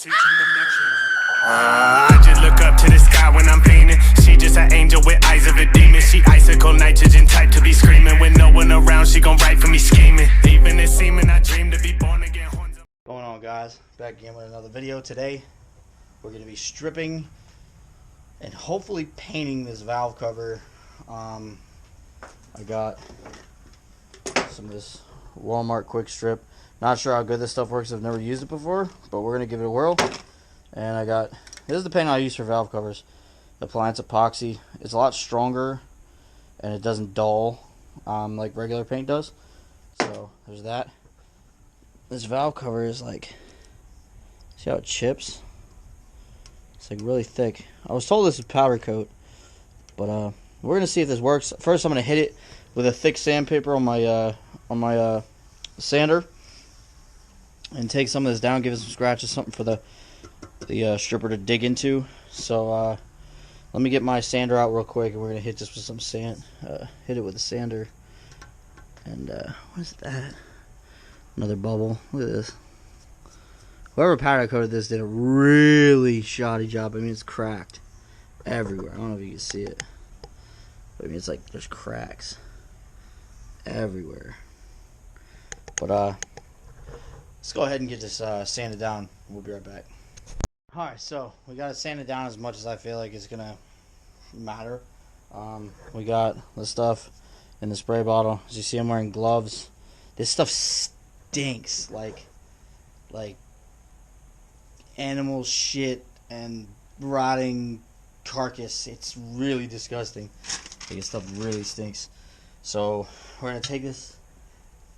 I just look up to the sky when I'm feeling. She just an angel with eyes of a demon. She icicle nitrogen type to be screaming. When no one around, she gon' write for me scheming. Even if seeming, I dream to be born again. What's going on, guys? Back again with another video. Today we're going to be stripping and hopefully painting this valve cover. I got some of this Walmart quick strip. Not sure how good this stuff works. I've never used it before, but we're going to give it a whirl. And I got, this is the paint I use for valve covers. Appliance epoxy. It's a lot stronger and it doesn't dull like regular paint does. So there's that. This valve cover is like, see how it chips? It's like really thick. I was told this is powder coat, but we're gonna see if this works. First, I'm gonna hit it with a thick sandpaper on my sander, and take some of this down, give it some scratches, something for the stripper to dig into. So let me get my sander out real quick, and we're gonna hit this with some sand. Hit it with a sander. And what is that? Another bubble. Look at this. Whoever powder coated this did a really shoddy job. I mean, it's cracked everywhere. I don't know if you can see it, but I mean, it's like there's cracks everywhere. But let's go ahead and get this sanded down. We'll be right back. Alright, so we got it sanded down as much as I feel like it's gonna matter. We got the stuff in the spray bottle. As you see, I'm wearing gloves. This stuff stinks like animal shit and rotting carcass. It's really disgusting. This stuff really stinks. So we're gonna take this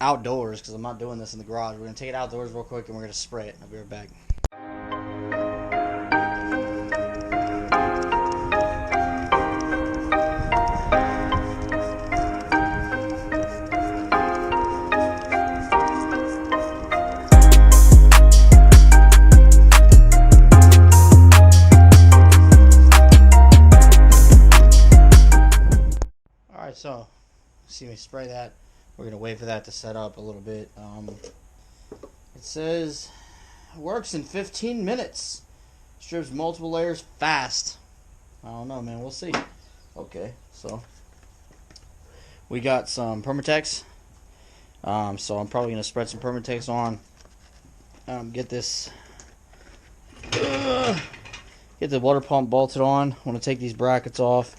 outdoors, because I'm not doing this in the garage. We're gonna take it outdoors real quick and we're gonna spray it. I'll be right back. Alright, so see me spray that. We're going to wait for that to set up a little bit. It says it works in 15 minutes. Strips multiple layers fast. I don't know, man. We'll see. Okay, so we got some Permatex. So I'm probably going to spread some Permatex on. Get this. Get the water pump bolted on. I want to take these brackets off.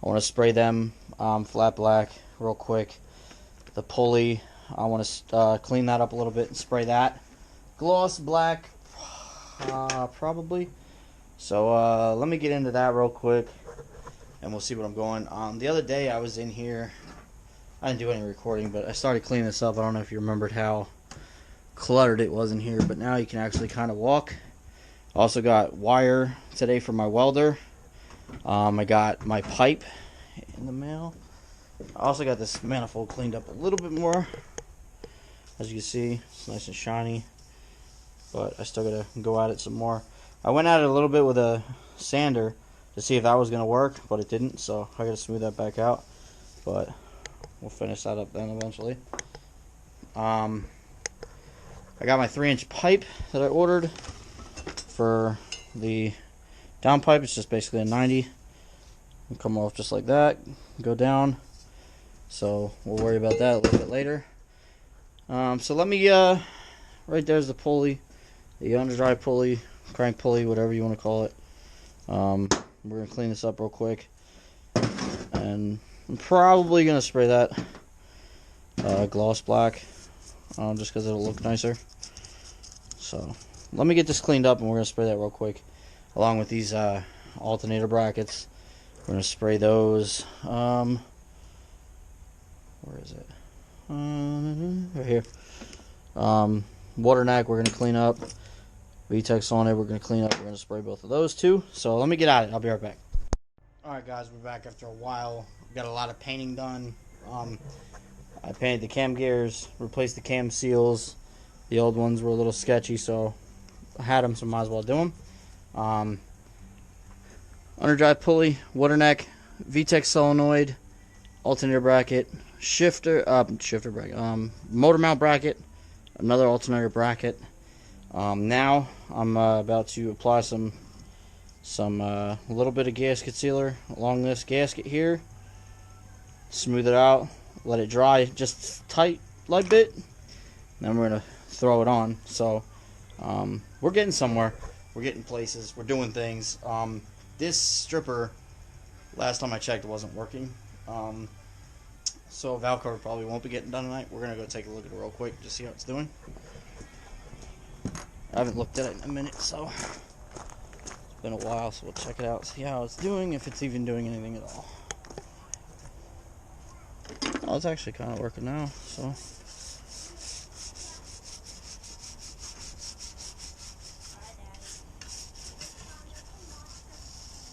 I want to spray them flat black real quick. The pulley, I want to clean that up a little bit and spray that. Gloss black, probably. So let me get into that real quick, and we'll see what I'm going. The other day I was in here. I didn't do any recording, but I started cleaning this up. I don't know if you remembered how cluttered it was in here, but now you can actually kind of walk. Also got wire today for my welder. I got my pipe in the mail. I also got this manifold cleaned up a little bit more. As you can see, it's nice and shiny, but I still gotta go at it some more. I went at it a little bit with a sander to see if that was gonna work, but it didn't, so I gotta smooth that back out. But we'll finish that up then eventually. I got my 3-inch pipe that I ordered for the down pipe. It's just basically a 90. It'll come off just like that, go down. So we'll worry about that a little bit later. So let me, right there's the pulley, the under-drive pulley, crank pulley, whatever you want to call it. We're going to clean this up real quick. And I'm probably going to spray that gloss black, just because it'll look nicer. So let me get this cleaned up and we're going to spray that real quick. Along with these alternator brackets. We're going to spray those. Where is it? Right here. Water neck we're going to clean up. Lsvtec on it we're going to clean up. We're going to spray both of those too. So let me get at it. I'll be right back. Alright guys, we're back after a while. We got a lot of painting done. I painted the cam gears, replaced the cam seals. The old ones were a little sketchy, so I had them, so might as well do them. Underdrive pulley, water neck, Lsvtec solenoid, alternator bracket, shifter bracket, motor mount bracket, another alternator bracket, Now I'm about to apply some little bit of gasket sealer along this gasket here. Smooth it out, let it dry just tight, light bit. Then we're gonna throw it on. So we're getting somewhere. We're getting places. We're doing things. This stripper, last time I checked, it wasn't working. So valve cover probably won't be getting done tonight. We're gonna go take a look at it real quick, just see how it's doing. I haven't looked at it in a minute, so it's been a while. So we'll check it out, see how it's doing, if it's even doing anything at all. Oh, it's actually kind of working now. So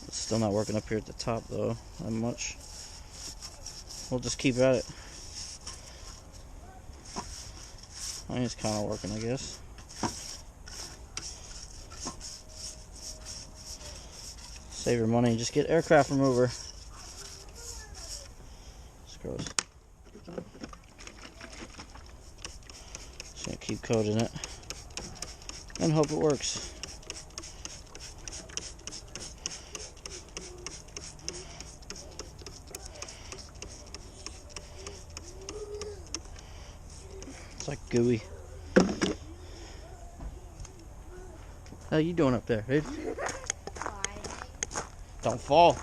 it's still not working up here at the top though, that much. We'll just keep at it. I mean, it's kind of working, I guess. Save your money, just get aircraft remover. It's gross. Just gonna keep coating it and hope it works. It's like gooey. How you doing up there, dude? Don't fall.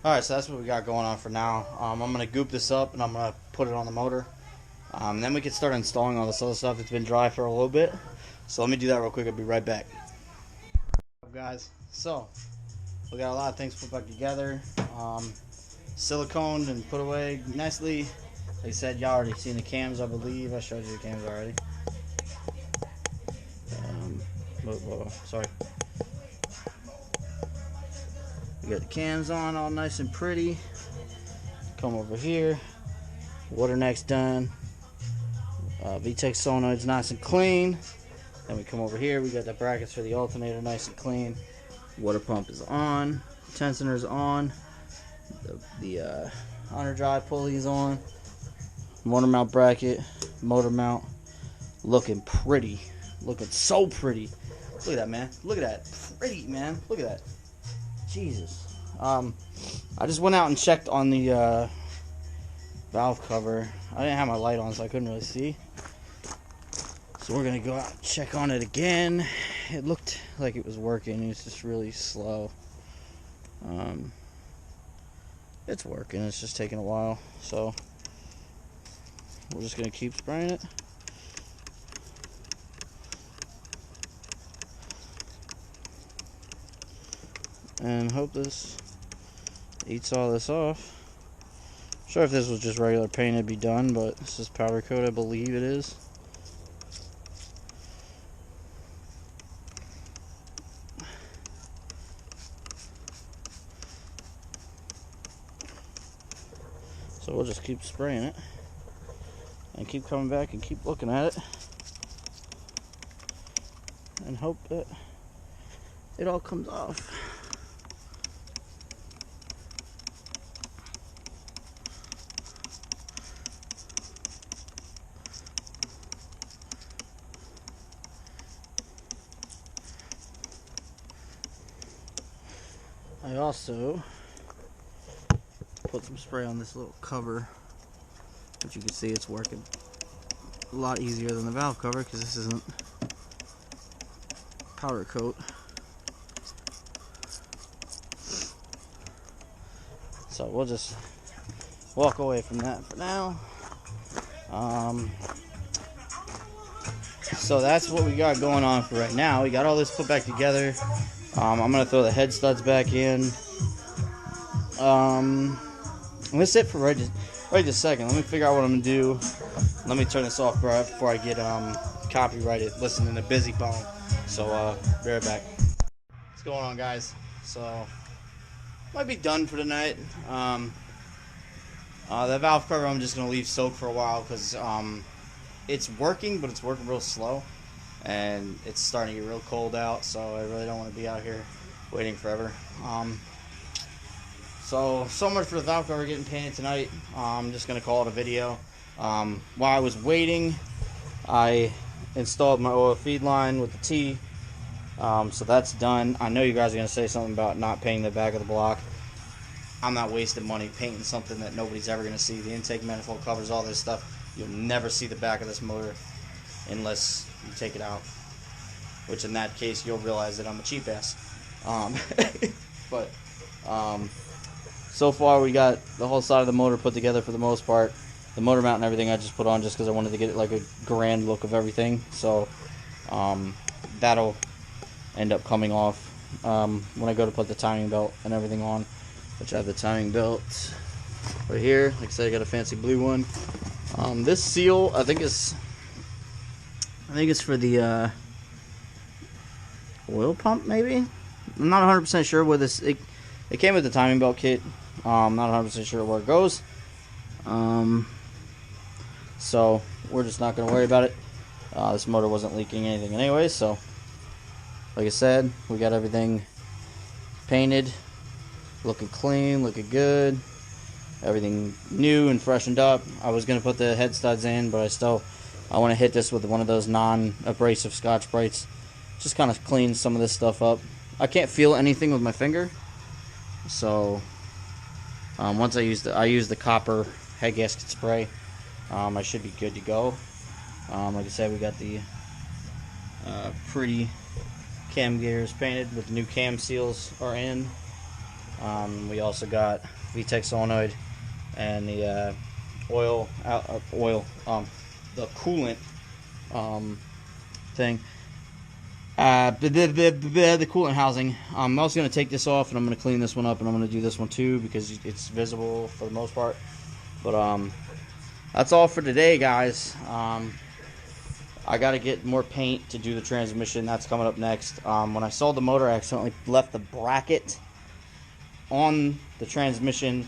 Alright, so that's what we got going on for now. I'm going to goop this up and I'm going to put it on the motor. Then we can start installing all this other stuff. It's been dry for a little bit. So let me do that real quick. I'll be right back. Guys, so we got a lot of things put back together. Siliconed and put away nicely. Like I said, y'all already seen the cams, I believe. I showed you the cams already. Sorry. We got the cams on all nice and pretty. Come over here. Water neck's done. Lsvtec solenoid's nice and clean. Then we come over here. We got the brackets for the alternator nice and clean. Water pump is on. Tensioner's on. The under drive pulley is on. Motor mount bracket. Motor mount. Looking pretty. Looking so pretty. Look at that, man. Look at that. Pretty, man. Look at that. Jesus. I just went out and checked on the valve cover. I didn't have my light on, so I couldn't really see. So we're going to go out and check on it again. It looked like it was working. It's just really slow. It's working. It's just taking a while. So we're just going to keep spraying it. And hope this eats all this off. Sure, if this was just regular paint it'd be done, but this is powder coat, I believe it is. So we'll just keep spraying it and keep coming back and keep looking at it and hope that it all comes off. I also put some spray on this little cover, but you can see it's working a lot easier than the valve cover because this isn't powder coat. So we'll just walk away from that for now. So that's what we got going on for right now. We got all this put back together. I'm going to throw the head studs back in. That's it for right this second. Let me figure out what I'm going to do. Let me turn this off before I get copyrighted listening to Busy Bone. So, be right back. What's going on, guys? So, might be done for tonight. The valve cover I'm just going to leave soak for a while because it's working, but it's working real slow. And it's starting to get real cold out, so I really don't want to be out here waiting forever. So much for the valve cover getting painted tonight. I'm just going to call it a video. While I was waiting, I installed my oil feed line with the T. So that's done. I know you guys are going to say something about not painting the back of the block. I'm not wasting money painting something that nobody's ever going to see. The intake manifold covers all this stuff. You'll never see the back of this motor unless you take it out. Which in that case, you'll realize that I'm a cheap ass. But so far we got the whole side of the motor put together for the most part. The motor mount and everything I just put on just because I wanted to get it like a grand look of everything. So that'll end up coming off when I go to put the timing belt and everything on, which I have the timing belt right here. Like I said, I got a fancy blue one. This seal I think it's for the oil pump, maybe. I'm not 100% sure where this. It came with the timing belt kit. I'm not 100% sure where it goes. So we're just not going to worry about it. This motor wasn't leaking anything anyway, so like I said, we got everything painted, looking clean, looking good, everything new and freshened up. I was going to put the head studs in, but I want to hit this with one of those non-abrasive Scotch-Brites. Just kind of clean some of this stuff up. I can't feel anything with my finger, so once I use the copper head gasket spray, I should be good to go. Like I said, we got the pretty cam gears painted with the new cam seals are in. We also got Lsvtec solenoid and the the coolant thing. The coolant housing. I'm also going to take this off and I'm going to clean this one up, and I'm going to do this one too because it's visible for the most part. But that's all for today, guys. I got to get more paint to do the transmission. That's coming up next. When I sold the motor, I accidentally left the bracket on the transmission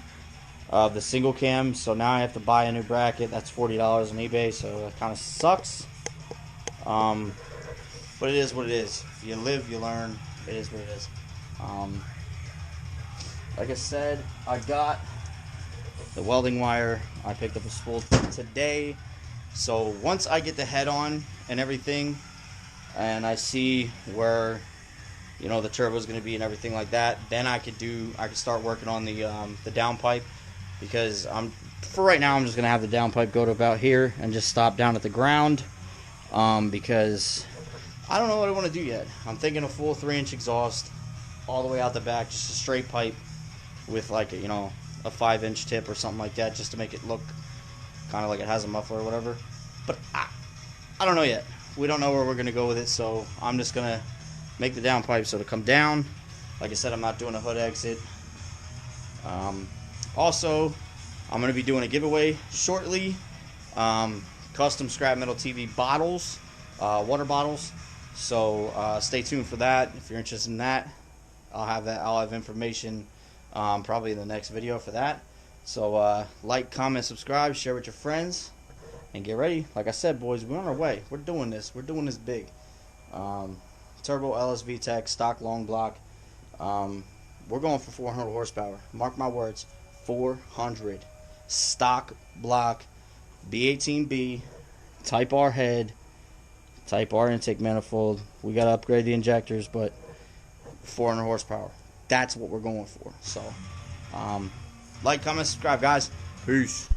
of the single cam, so now I have to buy a new bracket. That's $40 on eBay, so that kind of sucks. But it is what it is. You live, you learn. It is what it is. Like I said, I got the welding wire. I picked up a spool today. So once I get the head on and everything, and I see where the turbo is going to be and everything like that, then I could start working on the downpipe, because for right now I'm just going to have the downpipe go to about here and just stop down at the ground, because I don't know what I want to do yet. I'm thinking a full 3-inch exhaust all the way out the back, just a straight pipe with like a 5-inch tip or something like that, just to make it look kind of like it has a muffler or whatever. But I don't know yet. We don't know where we're going to go with it, so I'm just going to make the downpipe so to come down. Like I said, I'm not doing a hood exit. Also, I'm going to be doing a giveaway shortly. Custom scrap metal TV bottles, water bottles. So stay tuned for that. If you're interested in that, I'll have information probably in the next video for that. So like, comment, subscribe, share with your friends, and get ready. Like I said, boys, we're on our way. We're doing this. We're doing this big. Turbo Lsvtec stock long block. We're going for 400 horsepower. Mark my words, 400 stock block, B18B, Type R head, Type R intake manifold. We got to upgrade the injectors, but 400 horsepower. That's what we're going for. So, like, comment, subscribe, guys. Peace.